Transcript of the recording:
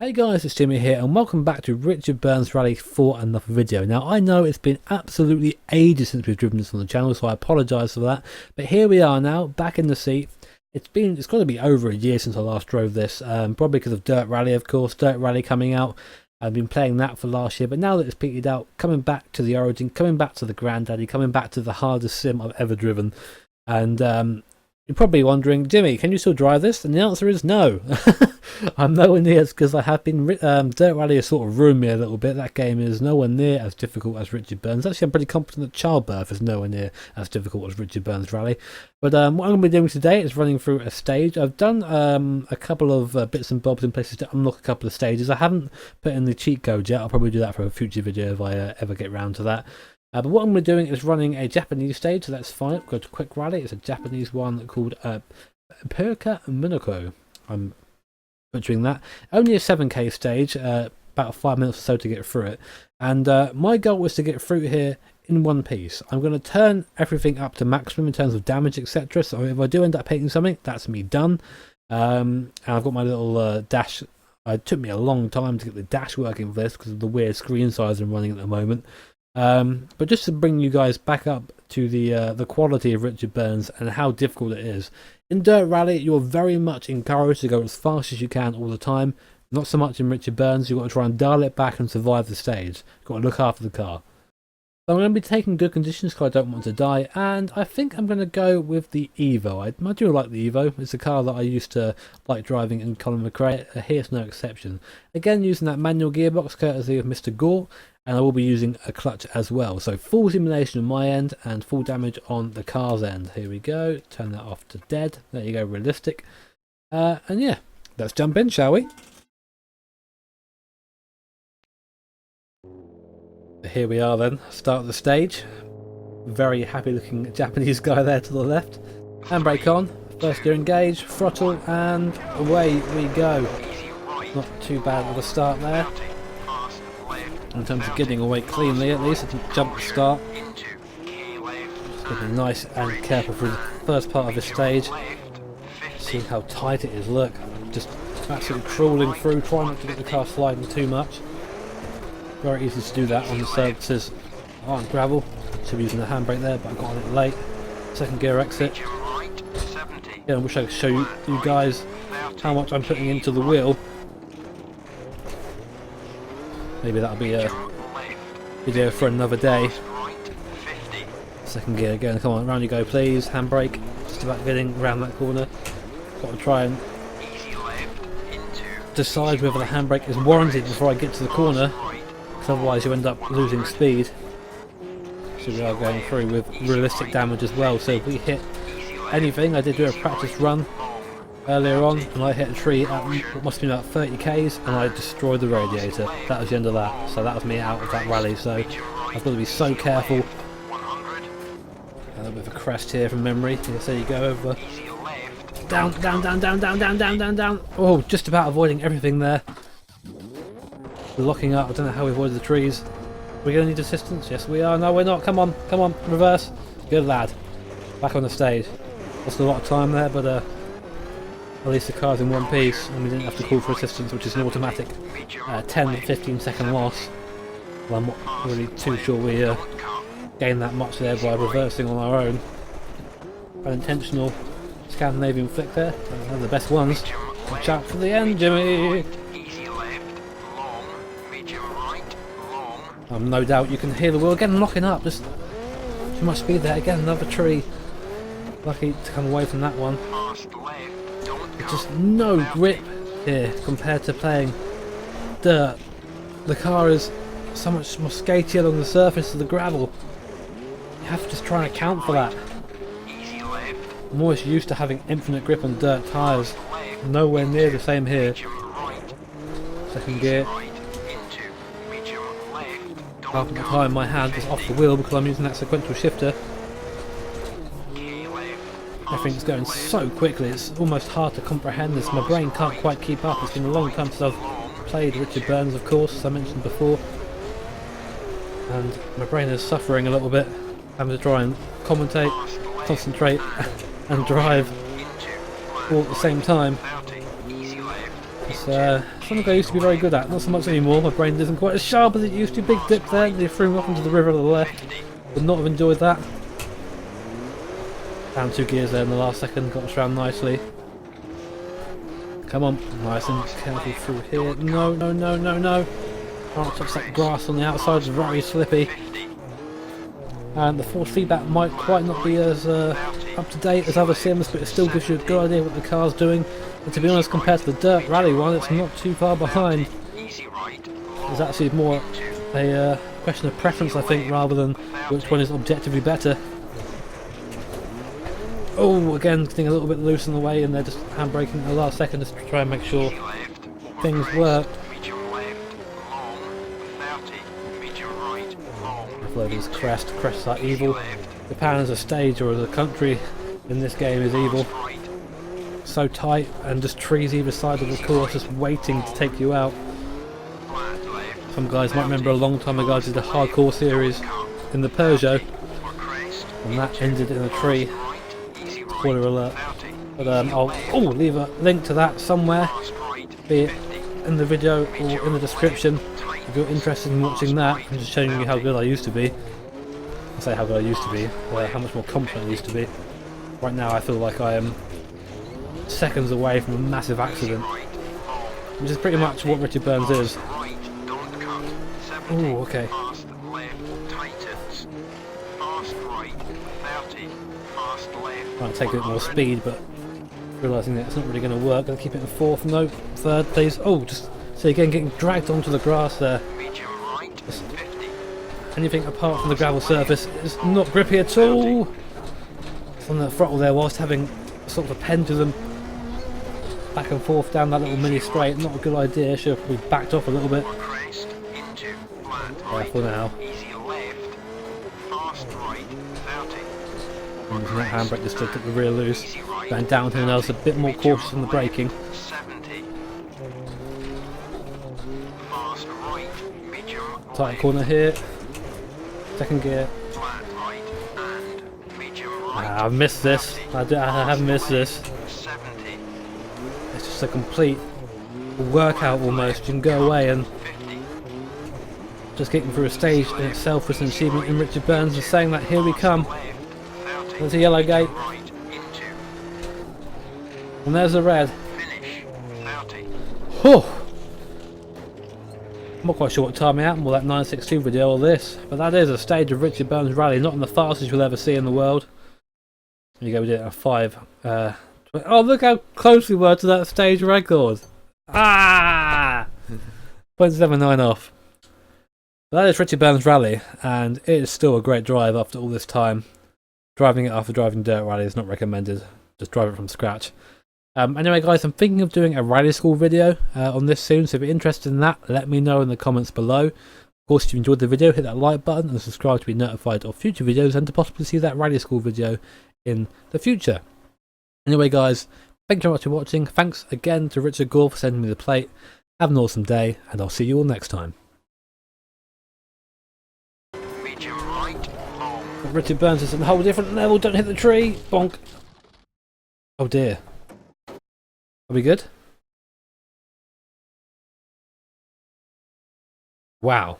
Hey guys, it's Jimmy here and welcome back to Richard Burns Rally for another video. Now I know it's been absolutely ages since we've driven this on the channel, so I apologise for that. But here we are now, back in the seat. It's got to be over a year since I last drove this, probably because of Dirt Rally, of course. Dirt Rally coming out. I've been playing that for last year, but now that it's petered out, coming back to the origin, coming back to the granddaddy, coming back to the hardest sim I've ever driven. And you're probably wondering, Jimmy, can you still drive this? And the answer is no. I'm nowhere near, because I have been, Dirt Rally has sort of ruined me a little bit. That game is nowhere near as difficult as Richard Burns. Actually, I'm pretty confident that Childbirth is nowhere near as difficult as Richard Burns Rally. But what I'm going to be doing today is running through a stage. I've done a couple of bits and bobs in places to unlock a couple of stages. I haven't put in the cheat code yet. I'll probably do that for a future video if I ever get around to that. But what I'm going to be doing is running a Japanese stage, so let's find it. Go to Quick Rally. It's a Japanese one called Perka Minoko. I'm butchering that. Only a 7k stage, about 5 minutes or so to get through it. And my goal was to get through here in one piece. I'm going to turn everything up to maximum in terms of damage, etc. So if I do end up hitting something, that's me done. And I've got my little dash. It took me a long time to get the dash working for this because of the weird screen size I'm running at the moment. But just to bring you guys back up to the quality of Richard Burns and how difficult it is. In Dirt Rally, you're very much encouraged to go as fast as you can all the time. Not so much in Richard Burns. You've got to try and dial it back and survive the stage. You've got to look after the car. So I'm going to be taking good conditions because I don't want to die, and I think I'm going to go with the Evo. I do like the Evo. It's a car that I used to like driving in Colin McRae. Here's no exception. Again, using that manual gearbox courtesy of Mr. Gore, and I will be using a clutch as well. So full simulation on my end and full damage on the car's end. Here we go. Turn that off to dead. There you go, realistic. And yeah, let's jump in, shall we? Here we are then, start the stage. Very happy looking Japanese guy there to the left. Handbrake on, first gear engage, throttle, and away we go. Not too bad with a start there. In terms of getting away cleanly at least, it's a jump start. Just getting nice and careful through the first part of the stage. See how tight it is, look. Just absolutely crawling through, trying not to get the car sliding too much. Very easy to do that on the surfaces on gravel. Should be using the handbrake there, but I got on it late. Second gear exit. Yeah, I wish I could show you guys how much I'm putting into the wheel. Maybe that'll be a video for another day. Second gear again, come on, round you go please. Handbrake, just about getting around that corner. Got to try and decide whether the handbrake is warranted before I get to the corner, because otherwise you end up losing speed. So we are going through with realistic damage as well, so if we hit anything, I did do a practice run earlier on and I hit a tree at what must have been about 30 k's and I destroyed the radiator. That was the end of that, so that was me out of that rally, so I've got to be so careful. A little bit of a crest here from memory. Yes, there you go, over. Down, down, down, down, down, down, down, down, down. Oh, just about avoiding everything there. Locking up, I don't know how we avoided the trees. We're going to need assistance? Yes we are. No we're not, come on, reverse. Good lad. Back on the stage. Lost a lot of time there, but at least the car's in one piece and we didn't have to call for assistance, which is an automatic 10-15 second loss. Well, I'm not really too sure we gained that much there by reversing on our own. Unintentional Scandinavian flick there, one of the best ones. Watch out for the end, Jimmy! No doubt you can hear the wheel again locking up, just too much speed there, again another tree. Lucky to come away from that one. Just no grip here compared to playing dirt. The car is so much more skatey along the surface of the gravel. You have to just try and account for that. I'm always used to having infinite grip on dirt tyres. Nowhere near the same here. Second gear. Half of the time my hand is off the wheel because I'm using that sequential shifter. Everything's going so quickly, it's almost hard to comprehend this. My brain can't quite keep up. It's been a long time since I've played Richard Burns, of course, as I mentioned before. And my brain is suffering a little bit. Having to try and commentate, concentrate, and drive all at the same time. It's something I used to be very good at. Not so much anymore. My brain isn't quite as sharp as it used to. Big dip there. They threw me off into the river on the left. Would not have enjoyed that. Down 2 gears there in the last second. Got us around nicely. Come on. Nice and careful through here. No, no, no, no, no. Can't touch that grass on the outside. It's very slippy. And the force feedback might quite not be as up to date as other sims, but it still gives you a good idea what the car's doing. And to be honest, compared to the Dirt Rally one, it's not too far behind. It's actually more a question of preference, I think, rather than which one is objectively better. Oh, again, getting a little bit loose in the way, and they're just handbraking at the last second just to try and make sure things work. This crests are evil. Japan as a stage or as a country in this game is evil. So tight, and just trees either side of the course just waiting to take you out. Some guys might remember a long time ago I did a hardcore series in the Peugeot, and that ended in a tree. Spoiler alert. But I'll leave a link to that somewhere, be it in the video or in the description. If you're interested in watching that, I'm just showing you how good I used to be. I say how good I used to be, how much more confident I used to be. Right now I feel like I am seconds away from a massive accident, which is pretty much what Richard Burns is. Oh, okay. Trying to take a bit more speed, but realising that it's not really going to work. Gonna keep it in 4th, no, 3rd, please. Oh, just so again getting dragged onto the grass there. Just anything apart from the gravel surface is not grippy at all. It's on the throttle there whilst having sort of a pendulum back and forth down that little mini straight. Not a good idea. Should have probably backed off a little bit. Careful now. Using that handbrake just to get the rear loose. Going downhill now, so a bit more cautious in the braking. Tight corner here. 2nd gear. I've missed this. I have missed this. It's just a complete workout almost. You can go away, and just getting through a stage in itself was an achievement. And Richard Burns is saying that here we come. There's a yellow gate. And there's a red. Oh! I'm not quite sure what time it happened, well, that 962 video or this, but that is a stage of Richard Burns Rally, not in the fastest you'll ever see in the world. There you go, we did it at 5. Oh, look how close we were to that stage record! Ah! 0.79 off. But that is Richard Burns Rally, and it is still a great drive after all this time. Driving it after driving Dirt Rally is not recommended, just drive it from scratch. Anyway guys, I'm thinking of doing a rally school video on this soon, so if you're interested in that, let me know in the comments below. Of course, if you enjoyed the video, hit that like button and subscribe to be notified of future videos and to possibly see that rally school video in the future. Anyway guys, thank you very much for watching. Thanks again to Richard Gore for sending me the plate. Have an awesome day, and I'll see you all next time. Richard Burns is on a whole different level. Don't hit the tree. Bonk. Oh dear. Are we good? Wow.